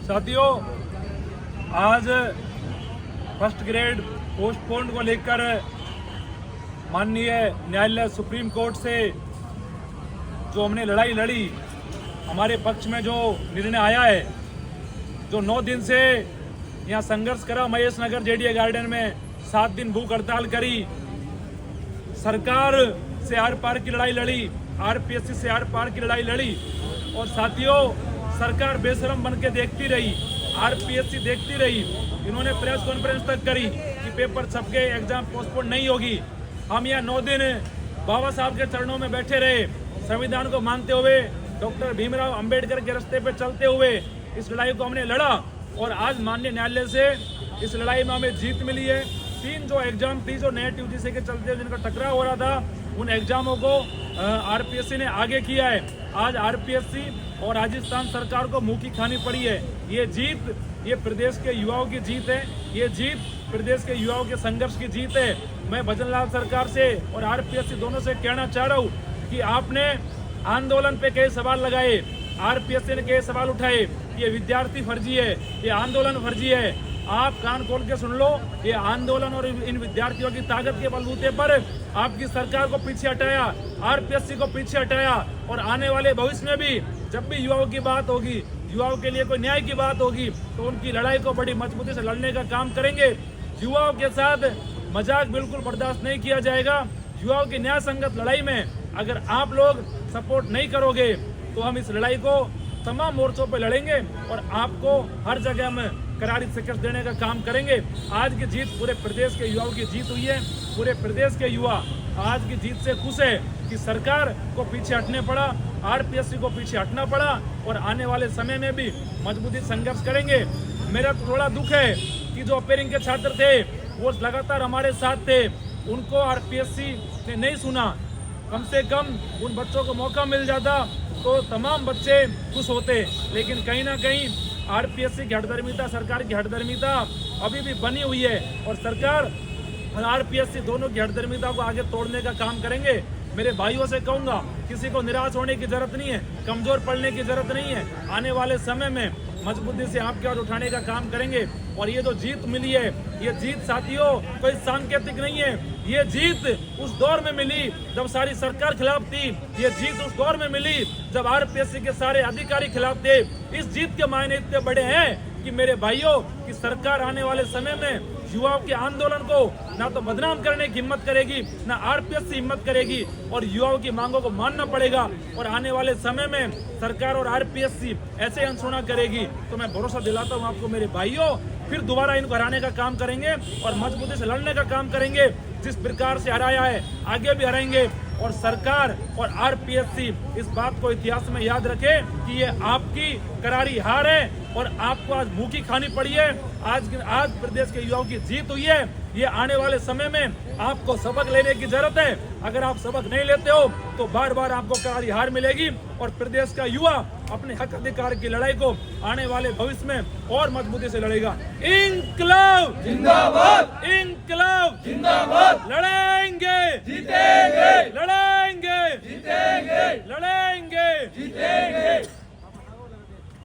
साथियों, आज first grade postponed को लेकर माननीय न्यायालय सुप्रीम कोर्ट से जो हमने लड़ाई लड़ी, हमारे पक्ष में जो निर्णय आया है, जो 9 दिन से यहाँ संघर्ष करा, महेश नगर जेडीए गार्डन में 7 दिन भूख हड़ताल करी, सरकार से आर पार की लड़ाई लड़ी, आरपीएससी से आर पार की लड़ाई लड़ी। और साथियों, सरकार बेशरम बन के देखती रही, आरपीएससी देखती रही। इन्होंने प्रेस कॉन्फ्रेंस तक करी कि पेपर छप गए, एग्जाम पोस्टपोन नहीं होगी। हम यहाँ 9 दिन बाबा साहब के चरणों में बैठे रहे, संविधान को मानते हुए, डॉक्टर भीमराव अंबेडकर के रास्ते पे चलते हुए इस लड़ाई को हमने लड़ा। और आज माननीय न्यायालय से इस लड़ाई में हमें जीत मिली है। 3 जो एग्जाम थी, जो नेट यूजीसी के चलते जिनका टकराव हो रहा था, उन एग्जामों को आरपीएससी ने आगे किया है। आज आरपीएससी और राजस्थान सरकार को मुंह की खानी पड़ी है। ये जीत, ये प्रदेश के युवाओं की जीत है, ये जीत प्रदेश के युवाओं के संघर्ष की जीत है। मैं भजनलाल सरकार से और आरपीएससी दोनों से कहना चाह रहा हूँ कि आपने आंदोलन पे कई सवाल लगाए, आरपीएससी ने कई सवाल उठाए, ये विद्यार्थी फर्जी है, ये आंदोलन फर्जी है। आप कान खोल के सुन लो, ये आंदोलन और इन विद्यार्थियों की ताकत के बलबूते पर आपकी सरकार को पीछे हटाया, आरपीएससी को पीछे हटाया। और आने वाले भविष्य में भी जब भी युवाओं की बात होगी, युवाओं के लिए कोई न्याय की बात होगी, तो उनकी लड़ाई को बड़ी मजबूती से लड़ने का काम करेंगे। युवाओं के साथ मजाक बिल्कुल बर्दाश्त नहीं किया जाएगा। युवाओं की न्याय संगत लड़ाई में अगर आप लोग सपोर्ट नहीं करोगे तो हम इस लड़ाई को तमाम मोर्चों पर लड़ेंगे और आपको हर जगह में करारी शिकस्त देने का काम करेंगे। आज की जीत पूरे प्रदेश के युवाओं की जीत हुई है। पूरे प्रदेश के युवा आज की जीत से खुश है कि सरकार को पीछे हटने पड़ा, आरपीएससी को पीछे हटना पड़ा और आने वाले समय में भी मजबूती संघर्ष करेंगे। मेरा तो थोड़ा दुख है कि जो अपेयरिंग के छात्र थे वो लगातार हमारे साथ थे, उनको आरपीएससी ने नहीं सुना। कम से कम उन बच्चों को मौका मिल जाता तो तमाम बच्चे खुश होते, लेकिन कहीं ना कहीं आरपीएससी की हठधर्मिता, सरकार की हठधर्मिता अभी भी बनी हुई है और सरकार और आरपीएससी दोनों की हठधर्मिता को आगे तोड़ने का काम करेंगे। मेरे भाइयों से कहूंगा, किसी को निराश होने की जरूरत नहीं है, कमजोर पड़ने की जरूरत नहीं है। आने वाले समय में मजबूती से आपके ओर उठाने का काम करेंगे। और ये जो जीत मिली है, ये जीत साथियों कोई सांकेतिक नहीं है, ये जीत उस दौर में मिली जब सारी सरकार खिलाफ थी, ये जीत उस दौर में मिली जब आरपीएससी के सारे अधिकारी खिलाफ थे। इस जीत के मायने इतने बड़े हैं कि मेरे भाइयों की सरकार आने वाले समय में युवाओं के आंदोलन को ना तो बदनाम करने की हिम्मत करेगी, ना आरपीएससी हिम्मत करेगी और युवाओं की मांगों को मानना पड़ेगा। और आने वाले समय में सरकार और आरपीएससी ऐसे अनसुना करेगी तो मैं भरोसा दिलाता हूँ आपको मेरे भाइयों, फिर दोबारा इनको हराने का काम करेंगे और मजबूती से लड़ने का काम करेंगे। जिस प्रकार से हराया है आगे भी हराएंगे। और सरकार और आरपीएससी इस बात को इतिहास में याद रखे कि ये आपकी करारी हार है और आपको आज मुंह की खानी पड़ी है। आज प्रदेश के युवाओं की जीत हुई है। ये आने वाले समय में आपको सबक लेने की जरूरत है। अगर आप सबक नहीं लेते हो तो बार बार आपको करारी हार मिलेगी और प्रदेश का युवा अपने हक अधिकार की लड़ाई को आने वाले भविष्य में और मजबूती से लड़ेगा। इंकलाब जिंदाबाद, इंकलाब जिंदाबाद, लड़ेंगे, जीतेंगे, लड़ेंगे, जीतेंगे, लड़ेंगे, जीतेंगे।